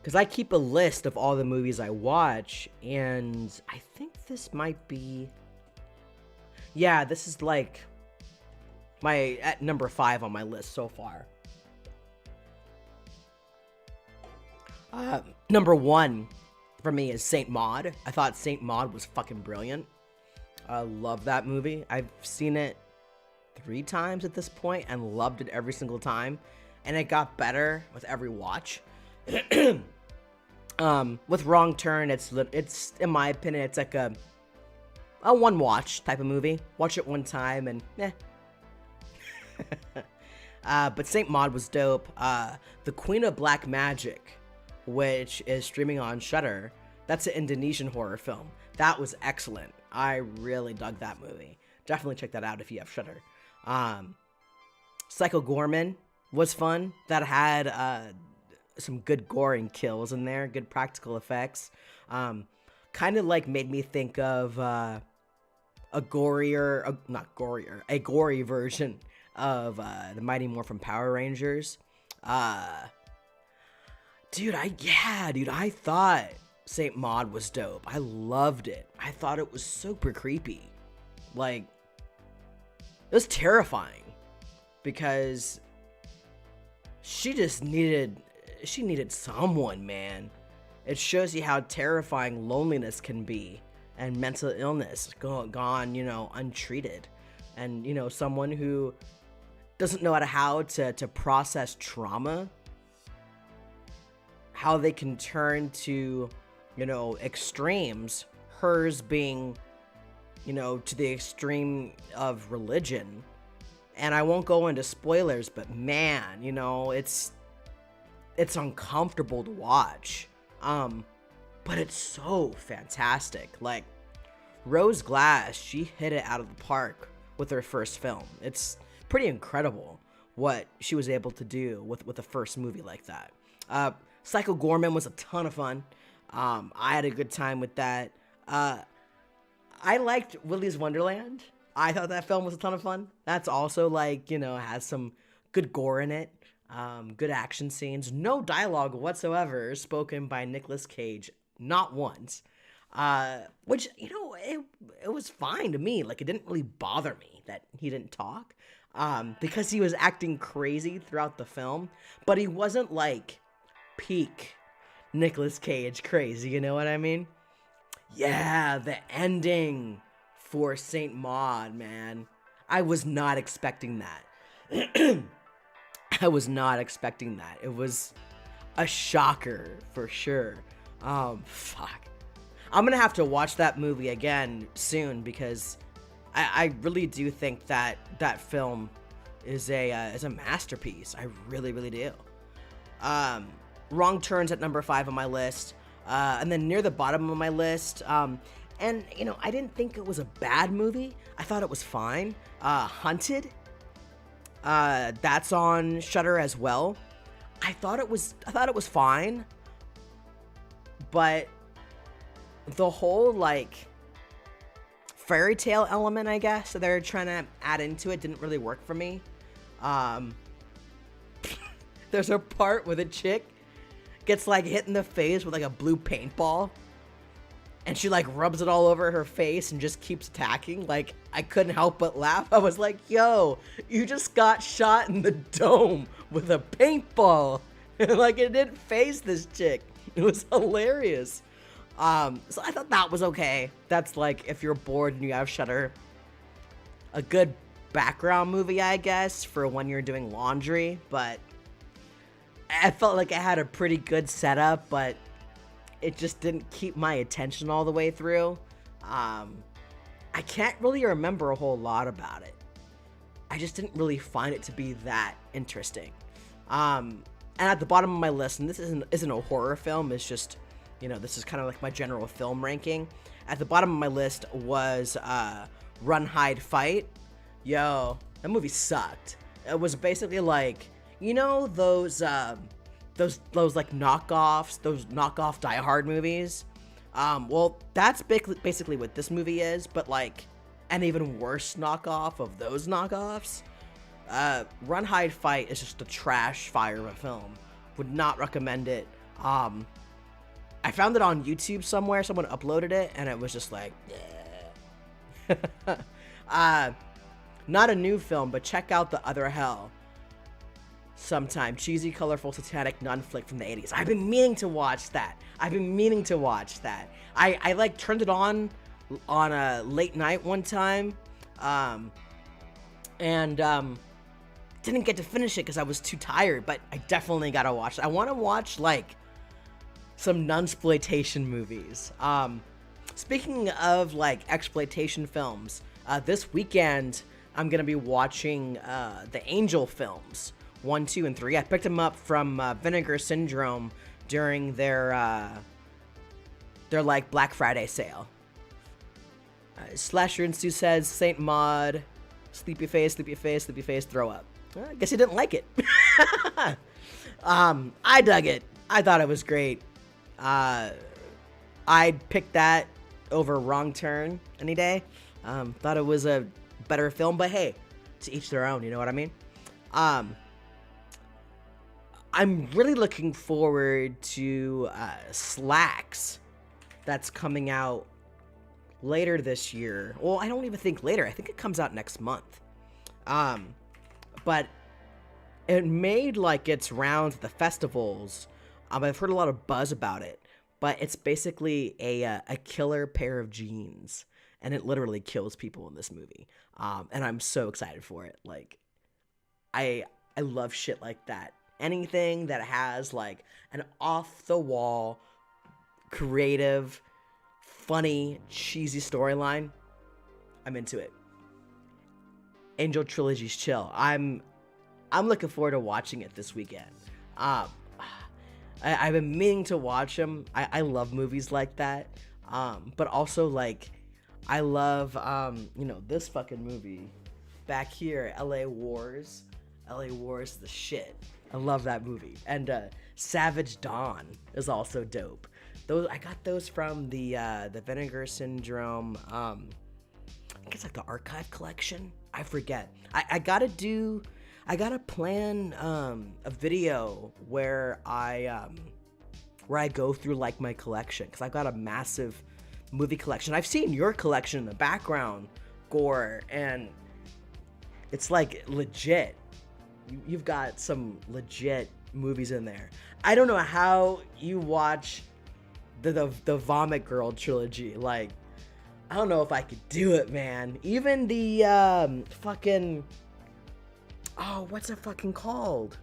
Because I keep a list of all the movies I watch, and I think this might be... Yeah, this is like at number 5 on my list so far. Number 1 for me is Saint Maud. I thought Saint Maud was fucking brilliant. I love that movie. I've seen it 3 times at this point and loved it every single time. And it got better with every watch. With Wrong Turn, it's in my opinion, it's like a one watch type of movie. Watch it one time and but Saint Maud was dope. The Queen of Black Magic, which is streaming on Shudder, that's an Indonesian horror film. That was excellent. I really dug that movie. Definitely check that out if you have Shudder. Psycho Gorman was fun. That had some good gore and kills in there, good practical effects. Kind of like made me think of a gory version of the Mighty Morphin Power Rangers. Dude, I thought Saint Maud was dope. I loved it. I thought it was super creepy. Like, it was terrifying because she needed someone, man. It shows you how terrifying loneliness can be and mental illness gone, untreated. And, someone who doesn't know how to process trauma, how they can turn to, extremes, hers being, to the extreme of religion. And I won't go into spoilers, but man, it's uncomfortable to watch. But it's so fantastic. Like, Rose Glass, she hit it out of the park with her first film. It's pretty incredible what she was able to do with a first movie like that. Psycho Gorman was a ton of fun. I had a good time with that. I liked Willy's Wonderland. I thought that film was a ton of fun. That's also has some good gore in it. Good action scenes. No dialogue whatsoever spoken by Nicolas Cage. Not once. Which, it was fine to me. Like, it didn't really bother me that he didn't talk, because he was acting crazy throughout the film, but he wasn't like peak Nicolas Cage crazy, you know what I mean? Yeah, the ending for Saint Maud, man. I was not expecting that. I was not expecting that. It was a shocker for sure. Fuck. I'm gonna have to watch that movie again soon because I really do think that that film is a masterpiece. I really, really do. Wrong Turns at number 5 on my list, and then near the bottom of my list. And I didn't think it was a bad movie. I thought it was fine. Hunted. That's on Shudder as well. I thought it was fine, but the whole like fairy tale element, I guess, that they're trying to add into it didn't really work for me. There's a part where the chick gets like hit in the face with like a blue paintball, and she like rubs it all over her face and just keeps attacking. Like, I couldn't help but laugh. I was like, yo, you just got shot in the dome with a paintball. Like, it didn't phase this chick. It was hilarious. So I thought that was okay. That's like, if you're bored and you have Shudder, a good background movie, I guess, for when you're doing laundry. But I felt like it had a pretty good setup, but it just didn't keep my attention all the way through. I can't really remember a whole lot about it. I just didn't really find it to be that interesting. And at the bottom of my list, and this isn't a horror film, it's just, this is kind of like my general film ranking. At the bottom of my list was Run, Hide, Fight. Yo, that movie sucked. It was basically like, those like knockoffs, those knockoff Die Hard movies. Well, that's basically what this movie is, but like an even worse knockoff of those knockoffs. Run, Hide, Fight is just a trash fire of a film. Would not recommend it. I found it on YouTube somewhere. Someone uploaded it, and it was just like, yeah. Not a new film, but check out The Other Hell sometime. Cheesy, colorful, satanic non-flick from the 80s. I've been meaning to watch that. I like turned it on a late night one time, and didn't get to finish it because I was too tired, but I definitely gotta watch it. I want to watch like some nunsploitation movies. Speaking of like exploitation films, this weekend I'm gonna be watching the Angel films 1, 2, and 3. I picked them up from Vinegar Syndrome during their like Black Friday sale. Slasher and Sue says Saint Maud, sleepy face, throw up. I guess he didn't like it. I dug it. I thought it was great. I'd pick that over Wrong Turn any day. Thought it was a better film, but hey, to each their own, you know what I mean? I'm really looking forward to Slacks that's coming out later this year. Well, I don't even think later. I think it comes out next month. But it made like its rounds at the festivals. I've heard a lot of buzz about it, but it's basically a killer pair of jeans, and it literally kills people in this movie. And I'm so excited for it. Like, I love shit like that. Anything that has like an off the wall, creative, funny, cheesy storyline, I'm into it. Angel Trilogy's chill. I'm looking forward to watching it this weekend. I've been meaning to watch them. I love movies like that. But also like I love this fucking movie back here, LA Wars. LA Wars is the shit. I love that movie. And Savage Dawn is also dope. I got those from the Vinegar Syndrome. I think it's like the archive collection. I forget. I gotta plan a video where I go through like my collection, because I've got a massive movie collection. I've seen your collection in the background, Gore, and it's like legit. You've got some legit movies in there. I don't know how you watch the Vomit Girl trilogy. Like, I don't know if I could do it, man. Even the fucking, oh, what's it fucking called?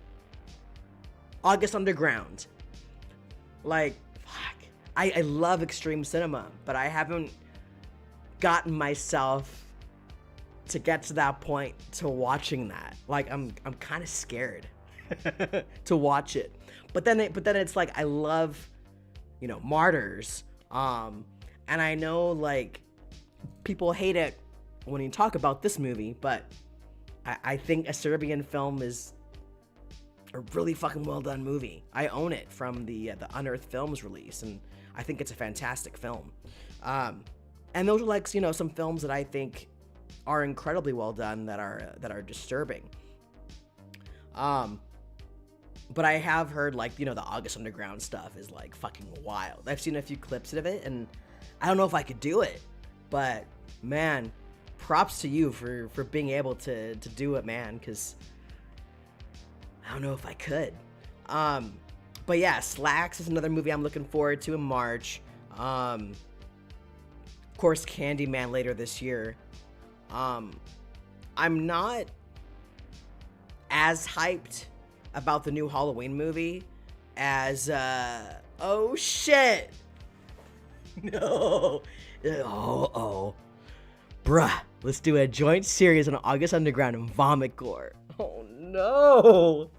August Underground. Like, fuck. I love extreme cinema, but I haven't gotten myself to get to that point to watching that. Like, I'm kind of scared to watch it. But then it's like, I love, you know, Martyrs. And I know, like, people hate it when you talk about this movie, but I think A Serbian Film is a really fucking well done movie. I own it from the Unearthed Films release, and I think it's a fantastic film. And those are, like, you know, some films that I think are incredibly well done that are disturbing. But I have heard, like, you know, the August Underground stuff is like fucking wild. I've seen a few clips of it, and I don't know if I could do it, but man, props to you for being able to do it, man, because I don't know if I could. But yeah, Slacks is another movie I'm looking forward to in March. Of course, Candyman later this year. I'm not as hyped about the new Halloween movie as, oh shit! No! Oh. Bruh, let's do a joint series on August Underground and Vomit Gore. Oh no!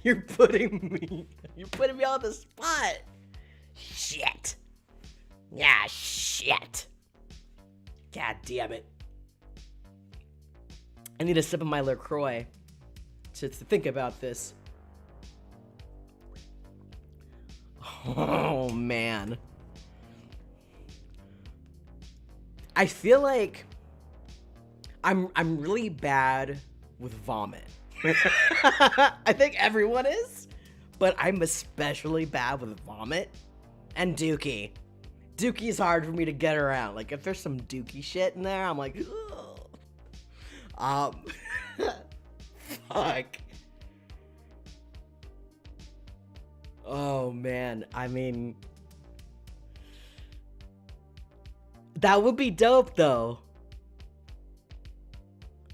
You're putting me on the spot! Shit! Yeah, shit! God damn it. I need a sip of my LaCroix to think about this. Oh man. I feel like I'm really bad with vomit. I think everyone is, but I'm especially bad with vomit and Dookie. Dookie's hard for me to get around. Like, if there's some Dookie shit in there, I'm like, ugh. Fuck. Oh man, I mean, that would be dope though.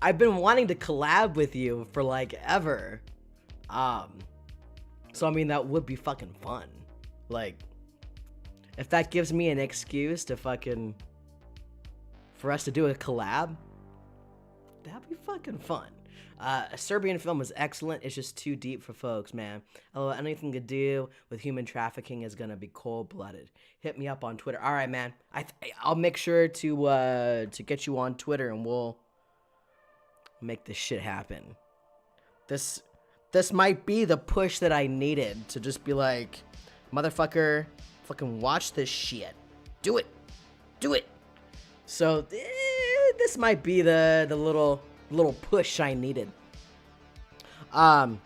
I've been wanting to collab with you for like ever. So I mean, that would be fucking fun. Like, if that gives me an excuse to fucking, for us to do a collab, that'd be fucking fun. A Serbian Film is excellent. It's just too deep for folks, man. Although anything to do with human trafficking is gonna be cold-blooded. Hit me up on Twitter. All right, man. I'll make sure to get you on Twitter, and we'll make this shit happen. This might be the push that I needed to just be like, motherfucker, fucking watch this shit. Do it. So this might be the little push I needed. But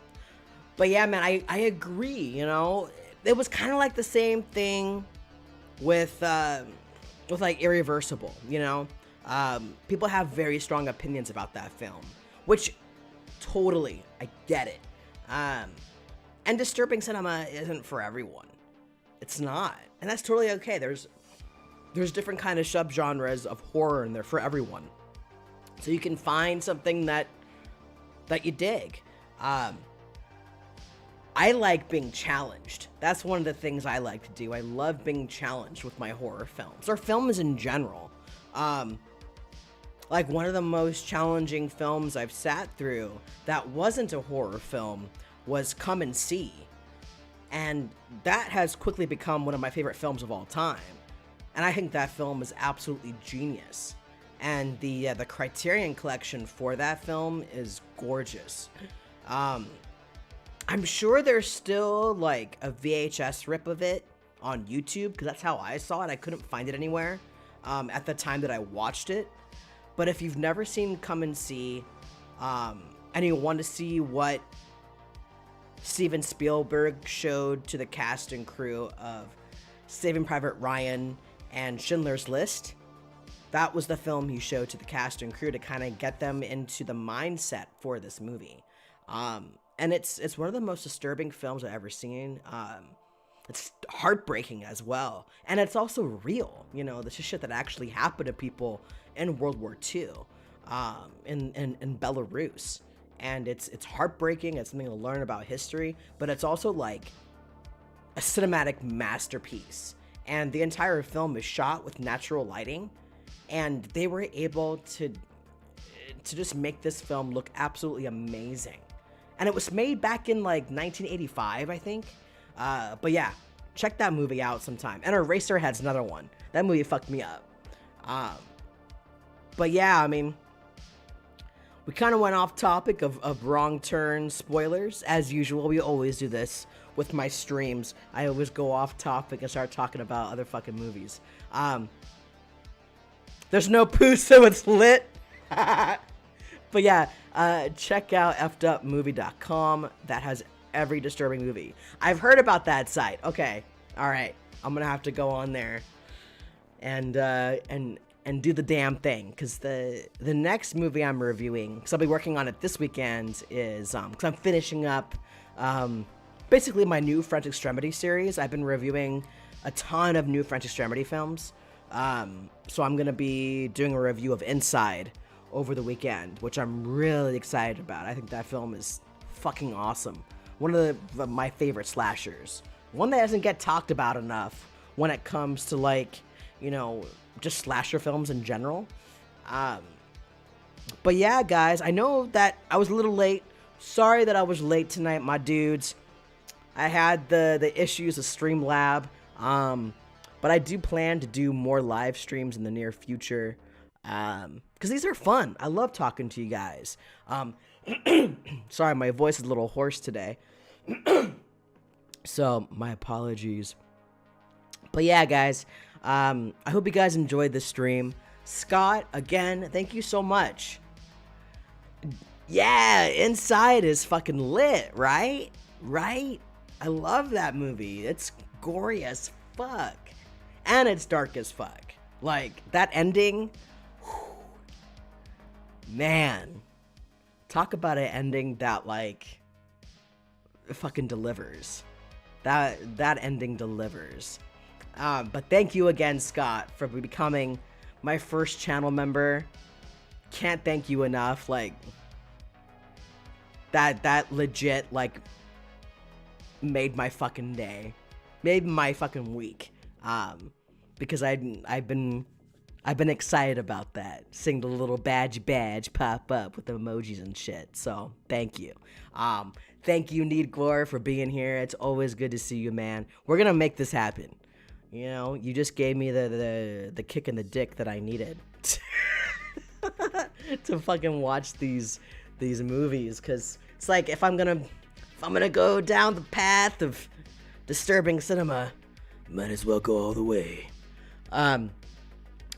yeah, man, I agree, you know. It was kind of like the same thing with like Irreversible, you know. People have very strong opinions about that film, which totally, I get it. And disturbing cinema isn't for everyone. It's not, and that's totally okay. There's different kind of subgenres of horror in there for everyone. So you can find something that you dig. I like being challenged. That's one of the things I like to do. I love being challenged with my horror films, or films in general. Like, one of the most challenging films I've sat through that wasn't a horror film was Come and See. And that has quickly become one of my favorite films of all time. And I think that film is absolutely genius. And the Criterion Collection for that film is gorgeous. I'm sure there's still like a VHS rip of it on YouTube, because that's how I saw it. I couldn't find it anywhere at the time that I watched it. But if you've never seen Come and See, and you want to see what Steven Spielberg showed to the cast and crew of Saving Private Ryan and Schindler's List, that was the film he showed to the cast and crew to kind of get them into the mindset for this movie. And it's one of the most disturbing films I've ever seen. It's heartbreaking as well, and it's also real. You know, this is shit that actually happened to people in World War II, in Belarus, and it's heartbreaking. It's something to learn about history, but it's also like a cinematic masterpiece. And the entire film is shot with natural lighting, and they were able to just make this film look absolutely amazing. And it was made back in like 1985, I think. But yeah, check that movie out sometime. And Eraserhead's another one. That movie fucked me up. But yeah, I mean, we kind of went off topic of Wrong Turn spoilers. As usual, we always do this with my streams. I always go off topic and start talking about other fucking movies. There's no poo, so it's lit. But yeah, check out effedupmovie.com. That has every disturbing movie. I've heard about that site. Okay, all right. I'm gonna have to go on there and do the damn thing, because the next movie I'm reviewing, because I'll be working on it this weekend, is because I'm finishing up basically my new French Extremity series. I've been reviewing a ton of new French Extremity films, so I'm gonna be doing a review of Inside over the weekend, which I'm really excited about. I think that film is fucking awesome. One of my favorite slashers. One that doesn't get talked about enough when it comes to, like, you know, just slasher films in general. But yeah, guys, I know that I was a little late. Sorry that I was late tonight, my dudes. I had the issues of Streamlab. But I do plan to do more live streams in the near future. Because these are fun. I love talking to you guys. Sorry, my voice is a little hoarse today. So, my apologies. But yeah, guys, I hope you guys enjoyed this stream. Scott, again, thank you so much. Yeah, Inside is fucking lit, right? Right? I love that movie. It's gory as fuck. And it's dark as fuck. Like, that ending... Man, talk about an ending that, like, fucking delivers. That ending delivers. But thank you again, Scott, for becoming my first channel member. Can't thank you enough. Like, that legit, like, made my fucking day. Made my fucking week. Because I've been excited about that. Seeing the little badge pop up with the emojis and shit. So, thank you. Thank you, Need Glore, for being here. It's always good to see you, man. We're gonna make this happen. You know, you just gave me the kick in the dick that I needed to fucking watch these movies. Cause it's like, if I'm gonna go down the path of disturbing cinema, might as well go all the way.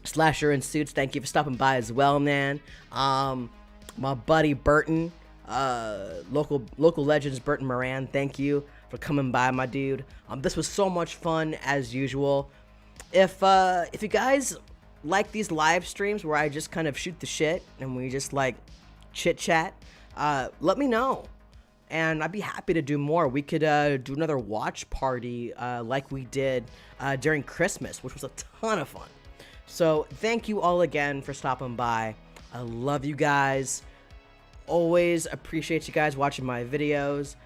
Slasher in Suits, thank you for stopping by as well, man. My buddy Burton, local legends Burton Moran, thank you for coming by, my dude. This was so much fun as usual. If you guys like these live streams where I just kind of shoot the shit and we just like chit chat, let me know, and I'd be happy to do more. We could do another watch party like we did during Christmas, which was a ton of fun. So thank you all again for stopping by. I love you guys. Always appreciate you guys watching my videos,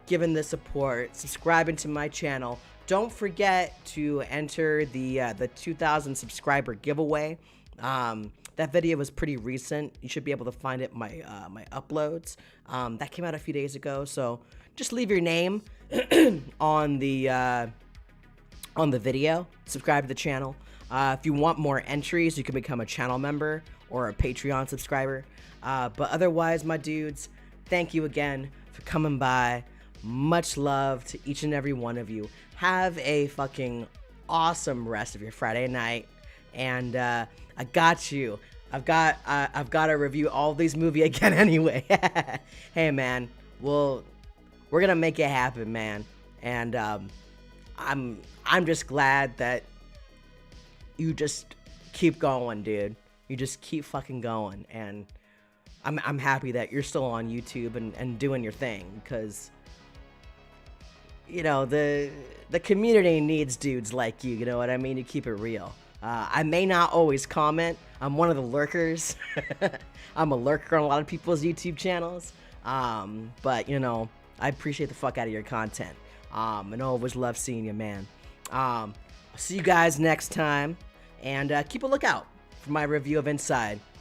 giving the support, subscribing to my channel. Don't forget to enter the 2,000 subscriber giveaway. That video was pretty recent. You should be able to find it in my uploads. That came out a few days ago. So just leave your name on the video. Subscribe to the channel. If you want more entries, you can become a channel member or a Patreon subscriber. But otherwise, my dudes, thank you again for coming by. Much love to each and every one of you. Have a fucking awesome rest of your Friday night. And I got you. I've got to review all these movies again anyway. Hey, man. We're gonna make it happen, man. And I'm just glad that you just keep going, dude. You just keep fucking going, and I'm happy that you're still on YouTube and doing your thing, because you know the community needs dudes like you know what I mean? You keep it real. I may not always comment. I'm one of the lurkers. I'm a lurker on a lot of people's YouTube channels. But you know, I appreciate the fuck out of your content. And always love seeing you, man. I'll see you guys next time, and keep a lookout for my review of Inside